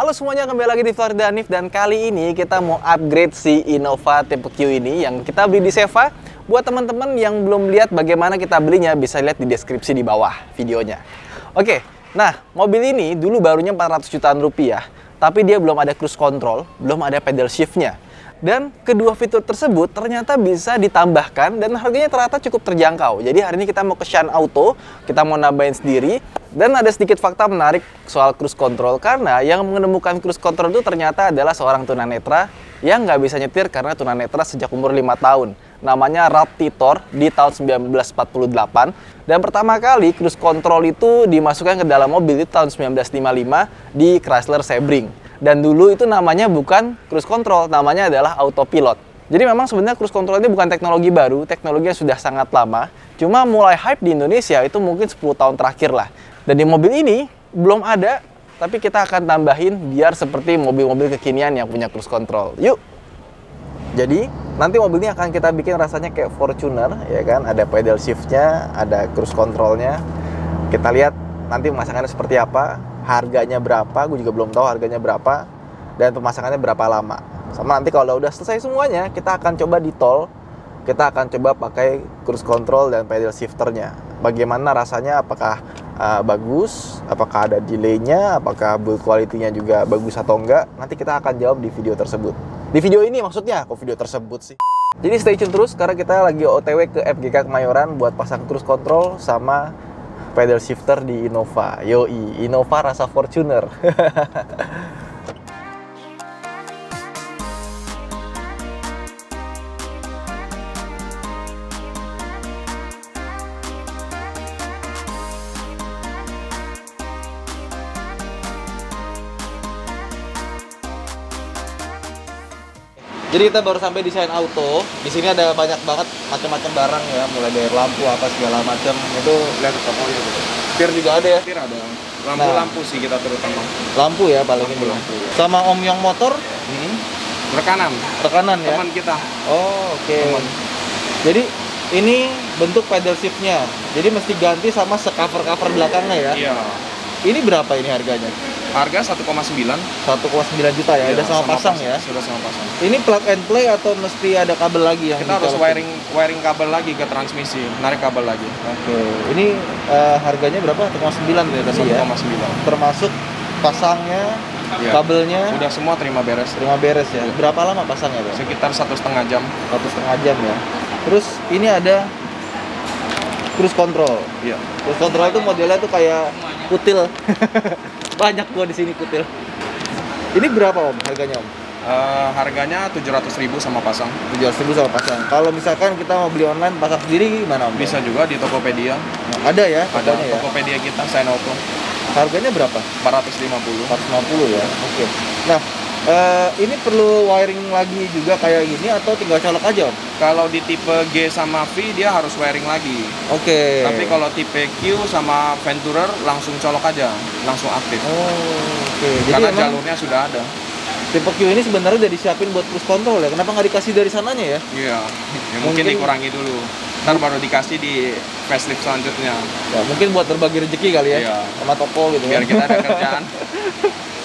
Halo semuanya, kembali lagi di Florida Hanif, dan kali ini kita mau upgrade si Innova tipe Q ini yang kita beli di Seva. Buat teman-teman yang belum lihat bagaimana kita belinya, bisa lihat di deskripsi di bawah videonya. Oke, nah mobil ini dulu barunya 400 jutaan rupiah, tapi dia belum ada cruise control, belum ada pedal shiftnya. Dan kedua fitur tersebut ternyata bisa ditambahkan dan harganya ternyata cukup terjangkau. Jadi hari ini kita mau ke Shine Auto, kita mau nambahin sendiri. Dan ada sedikit fakta menarik soal cruise control, karena yang menemukan cruise control itu ternyata adalah seorang tunanetra yang nggak bisa nyetir karena tunanetra sejak umur 5 tahun. Namanya Ralph Titor di tahun 1948. Dan pertama kali cruise control itu dimasukkan ke dalam mobil itu tahun 1955 di Chrysler Sebring. Dan dulu itu namanya bukan cruise control, namanya adalah autopilot. Jadi memang sebenarnya cruise control ini bukan teknologi baru, teknologinya sudah sangat lama. Cuma mulai hype di Indonesia itu mungkin 10 tahun terakhir lah. Dan di mobil ini belum ada, tapi kita akan tambahin biar seperti mobil-mobil kekinian yang punya cruise control. Yuk! Jadi nanti mobil ini akan kita bikin rasanya kayak Fortuner, ya kan? Ada pedal shiftnya, ada cruise controlnya. Kita lihat nanti pemasangannya seperti apa, harganya berapa, gue juga belum tahu harganya berapa, dan pemasangannya berapa lama. Sama nanti kalau udah selesai semuanya, kita akan coba di tol, kita akan coba pakai cruise control dan pedal shifternya. Bagaimana rasanya, apakah bagus, apakah ada delay-nya, apakah build quality-nya juga bagus atau enggak, nanti kita akan jawab di video tersebut. Di video ini maksudnya, kok video tersebut sih? Jadi stay tune terus, karena kita lagi OTW ke FGK Kemayoran buat pasang cruise control sama pedal shifter di Innova. Yoi, Innova rasa Fortuner. Jadi kita baru sampai di Shine Auto. Di sini ada banyak banget macam-macam barang ya, mulai dari lampu apa segala macam. Itu lihat toko itu. Setir juga ada ya? Setir ada. Lampu-lampu sih kita terutama. Lampu ya paling ini. Lampu. Sama Om Yong motor? Rekanan. Rekanan ya? Teman kita. Oh, oke. Jadi ini bentuk pedal shiftnya. Jadi mesti ganti sama se-cover-cover belakangnya ya? Iya. Ini berapa ini harganya? Harga 1,9. 1,9 juta ya? Iya, Udah sama pasang ya? Sudah sama pasang. Ini plug and play atau mesti ada kabel lagi yang Kita harus dicolokin? wiring kabel lagi ke transmisi, narik kabel lagi. Oke. Ini harganya berapa? 1,9 ya tadi ya? 1,9. Termasuk pasangnya, Iya. kabelnya, Udah semua terima beres. terima beres ya? Berapa lama pasangnya Bang? Sekitar 1,5 jam. 1,5 jam ya? Terus ini ada cruise control. Iya. Cruise control itu modelnya tuh kayak kutil. Banyak gua di sini kutil. Ini berapa Om harganya Om? Harganya 700.000 sama pasang. 700.000 sama pasang. Kalau misalkan kita mau beli online pasang sendiri gimana Om? Bisa juga di Tokopedia. Ada ya? Ada tokonya ya? Tokopedia kita, Shine Auto. Harganya berapa? 450. 450 ya. Oke. Nah, ini perlu wiring lagi juga kayak gini atau tinggal colok aja Om? Kalau di tipe G sama V dia harus wiring lagi. Oke. Tapi kalau tipe Q sama Venturer langsung colok aja, langsung aktif. Oh, oke. Jadi Karena emang jalurnya sudah ada. tipe Q ini sebenarnya udah disiapin buat cruise control ya. Kenapa nggak dikasih dari sananya ya? Iya. Ya, mungkin Mungkin- dikurangi dulu. Ntar baru dikasih di facelift selanjutnya. Ya, mungkin buat berbagi rezeki kali ya. Iya. Sama toko gitu Biar kan. kita ada kerjaan.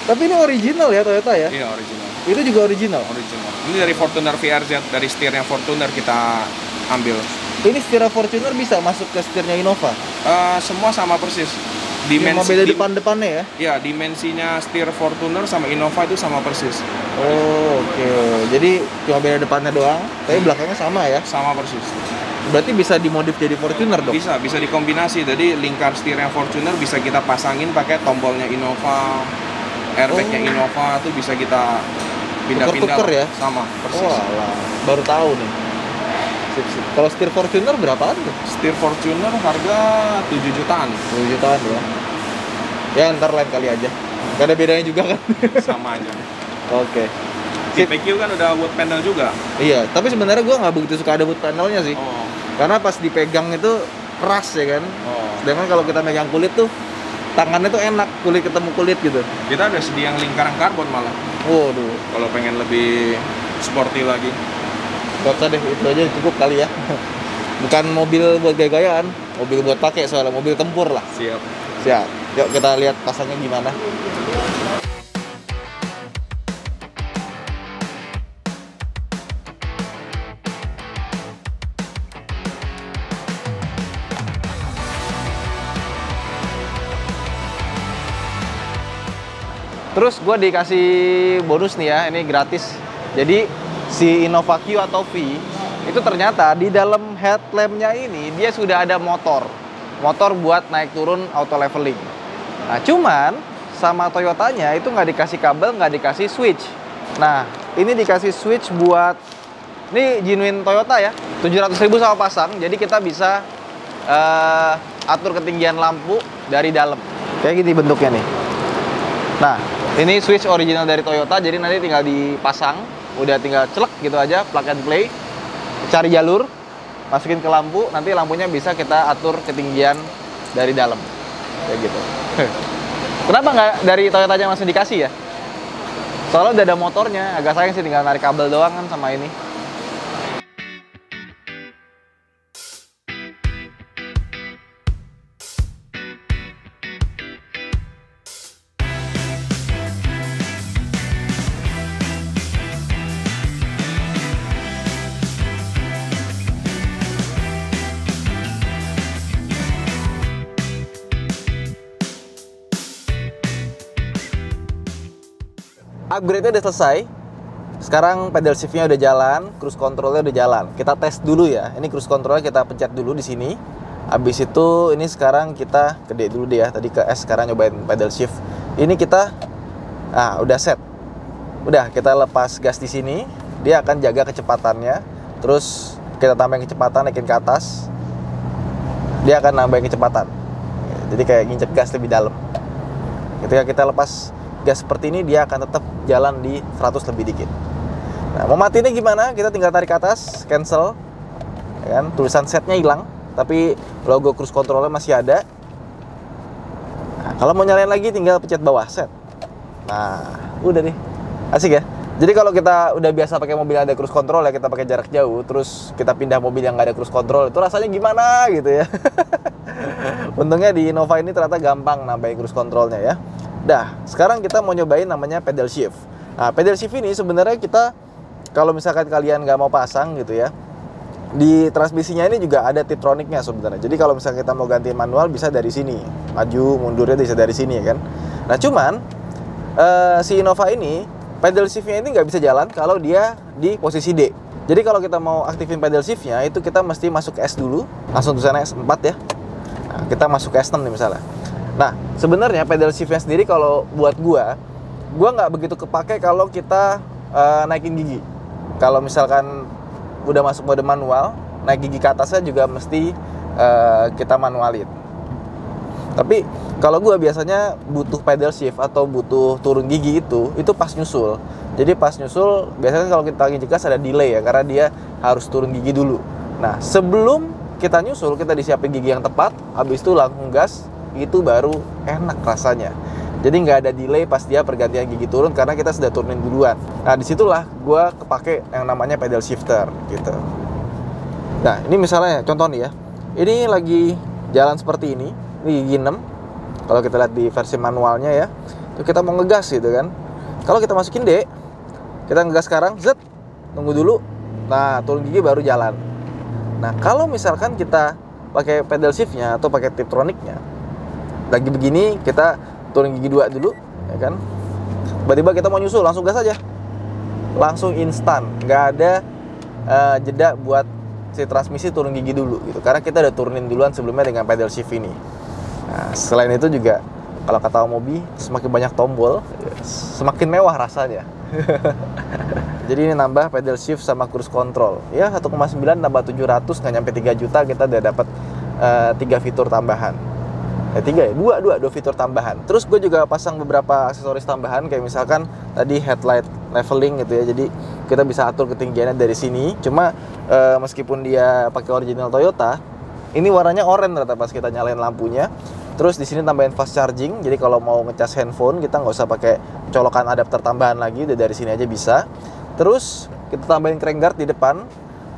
Tapi ini original ya Toyota ya? Iya, original. Itu juga original. Original. Ini dari Fortuner VRZ, dari setirnya Fortuner kita ambil. Ini setir Fortuner bisa masuk ke setirnya Innova. Semua sama persis. Cuma beda depan-depannya ya? Ya, dimensinya setir Fortuner sama Innova itu sama persis. Oh, oke. Jadi cuma beda depannya doang, tapi belakangnya sama ya? Sama persis. Berarti bisa dimodif jadi Fortuner dong? Bisa dikombinasi. Jadi lingkar setirnya Fortuner bisa kita pasangin pakai tombolnya Innova, airbagnya Oh. Innova tuh bisa kita pindah-pindah. Tuker-tuker ya? Sama persis. Oh, alah. Baru tahu nih. Sip. Kalau setir Fortuner berapaan tuh? Setir Fortuner harga 7 jutaan. 10 jutaan ya. Ya ntar lain kali aja. Gak ada bedanya juga kan? Sama aja. Oke. Sip. Tipe Q kan udah wood panel juga. Iya, tapi sebenarnya gue nggak begitu suka ada wood panelnya sih. Oh. Karena pas dipegang itu keras ya kan. Oh. Sedangkan kalau kita megang kulit tuh tangannya tuh enak, kulit ketemu kulit gitu. Kita ada sedia yang lingkaran karbon malah. Waduh, Kalau pengen lebih sporty lagi. gak usah deh, itu aja cukup kali ya. Bukan mobil buat gaya-gayaan, mobil buat pakai soalnya, mobil tempur lah. Siap. Siap. Yuk kita lihat pasangnya gimana. Terus gue dikasih bonus nih ya, ini gratis. Jadi si Innova Q atau V itu ternyata di dalam headlampnya ini dia sudah ada motor buat naik turun auto leveling. Nah cuman sama Toyotanya itu nggak dikasih kabel, nggak dikasih switch. Nah ini dikasih switch buat, ini genuine Toyota ya, 700.000 sama pasang. Jadi kita bisa atur ketinggian lampu dari dalam. Kayak gini bentuknya nih. Nah ini switch original dari Toyota, jadi nanti tinggal dipasang, udah tinggal celek gitu aja, plug and play. Cari jalur, masukin ke lampu, nanti lampunya bisa kita atur ketinggian dari dalam, kayak gitu. Kenapa nggak dari Toyota aja langsung dikasih ya? Soalnya udah ada motornya, agak sayang sih tinggal narik kabel doang kan sama ini. Upgrade-nya udah selesai. Sekarang pedal shift-nya udah jalan, cruise control-nya udah jalan. Kita tes dulu ya. Ini cruise control-nya kita pencet dulu di sini. Habis itu ini sekarang kita gede dulu deh ya. Tadi ke S, sekarang nyobain pedal shift. Ini kita udah set. Udah, kita lepas gas di sini. Dia akan jaga kecepatannya. Terus kita tambahin kecepatan, naikin ke atas. Dia akan nambahin kecepatan. Jadi kayak nginjek gas lebih dalam. Ketika kita lepas gas seperti ini, dia akan tetap jalan di 100 lebih dikit. Nah, mau matiinnya gimana? Kita tinggal tarik ke atas, cancel, ya kan? Tulisan setnya hilang, tapi logo cruise controlnya masih ada. Nah, kalau mau nyalain lagi, tinggal pencet bawah set. Nah, udah nih, asik ya. Jadi kalau kita udah biasa pakai mobil yang ada cruise control ya, kita pakai jarak jauh, terus kita pindah mobil yang nggak ada cruise control, itu rasanya gimana gitu ya. Untungnya di Innova ini ternyata gampang nambahin cruise controlnya ya. Dah, sekarang kita mau nyobain namanya pedal shift. Nah, pedal shift ini sebenarnya kita, kalau misalkan kalian nggak mau pasang gitu ya, di transmisinya ini juga ada tiptroniknya sebenarnya. Jadi kalau misalkan kita mau ganti manual bisa dari sini, maju mundurnya bisa dari sini ya kan. Nah cuman si Innova ini pedal shiftnya ini nggak bisa jalan kalau dia di posisi D. Jadi kalau kita mau aktifin pedal shiftnya itu kita mesti masuk ke S dulu, langsung tulisannya S4 ya. Nah, kita masuk ke S6 nih misalnya. Nah, sebenarnya pedal shiftnya sendiri kalau buat gua nggak begitu kepake kalau kita naikin gigi. Kalau misalkan udah masuk mode manual, naik gigi ke atasnya juga mesti kita manualin. Tapi kalau gua biasanya butuh pedal shift atau butuh turun gigi itu pas nyusul. Jadi pas nyusul biasanya kalau kita lagi gas ada delay ya, karena dia harus turun gigi dulu. Nah, sebelum kita nyusul kita disiapin gigi yang tepat, habis itu langsung gas. Itu baru enak rasanya. Jadi nggak ada delay pas dia pergantian gigi turun karena kita sudah turunin duluan. Nah disitulah gue kepake yang namanya pedal shifter gitu. Nah ini misalnya contoh nih ya, ini lagi jalan seperti ini gigi 6. Kalau kita lihat di versi manualnya ya, itu kita mau ngegas gitu kan. Kalau kita masukin D, kita ngegas sekarang, zet, tunggu dulu. Nah turun gigi baru jalan. Nah kalau misalkan kita pakai pedal shiftnya atau pakai tiptroniknya, lagi begini kita turun gigi 2 dulu ya kan, tiba-tiba kita mau nyusul langsung gas aja, langsung instan, nggak ada jeda buat si transmisi turun gigi dulu gitu, karena kita udah turunin duluan sebelumnya dengan pedal shift ini. Nah, selain itu juga kalau kata Mobi, semakin banyak tombol semakin mewah rasanya. Jadi ini nambah pedal shift sama cruise control ya, 1,9 tambah 700 nggak nyampe 3 juta, kita udah dapat 3 fitur tambahan. 2 fitur tambahan. Terus gue juga pasang beberapa aksesoris tambahan, kayak misalkan tadi headlight leveling gitu ya. Jadi kita bisa atur ketinggiannya dari sini. Cuma meskipun dia pakai original Toyota, ini warnanya oranye ternyata pas kita nyalain lampunya. Terus di sini tambahin fast charging. Jadi kalau mau ngecas handphone kita nggak usah pakai colokan adapter tambahan lagi, udah dari sini aja bisa. Terus kita tambahin crank guard di depan.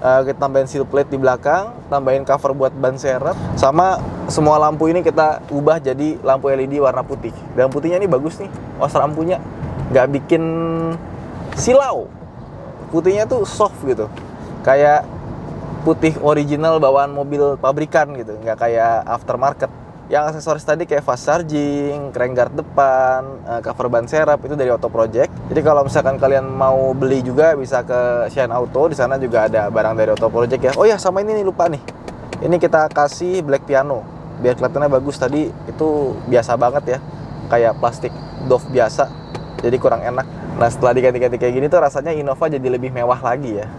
Kita tambahin seal plate di belakang, tambahin cover buat ban serep, sama semua lampu ini kita ubah jadi lampu LED warna putih. Dan putihnya ini bagus nih, os lampunya nggak bikin silau. Putihnya tuh soft gitu, kayak putih original bawaan mobil pabrikan gitu, nggak kayak aftermarket. Yang aksesoris tadi kayak fast charging, crank guard depan, cover ban serep itu dari Auto Project. Jadi kalau misalkan kalian mau beli juga bisa ke Shine Auto, di sana juga ada barang dari Auto Project ya. Oh ya, sama ini nih lupa nih. Ini kita kasih black piano biar kelihatannya bagus. Tadi itu biasa banget ya, kayak plastik Dove biasa. Jadi kurang enak. Nah, setelah diganti-ganti kayak gini tuh rasanya Innova jadi lebih mewah lagi ya.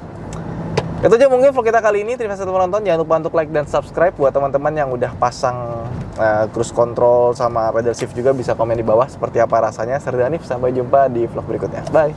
Itu aja mungkin vlog kita kali ini. Terima kasih telah menonton. Jangan lupa untuk like dan subscribe. Buat teman-teman yang udah pasang cruise control sama pedal shift juga bisa komen di bawah seperti apa rasanya. Saya Hanif, sampai jumpa di vlog berikutnya. Bye.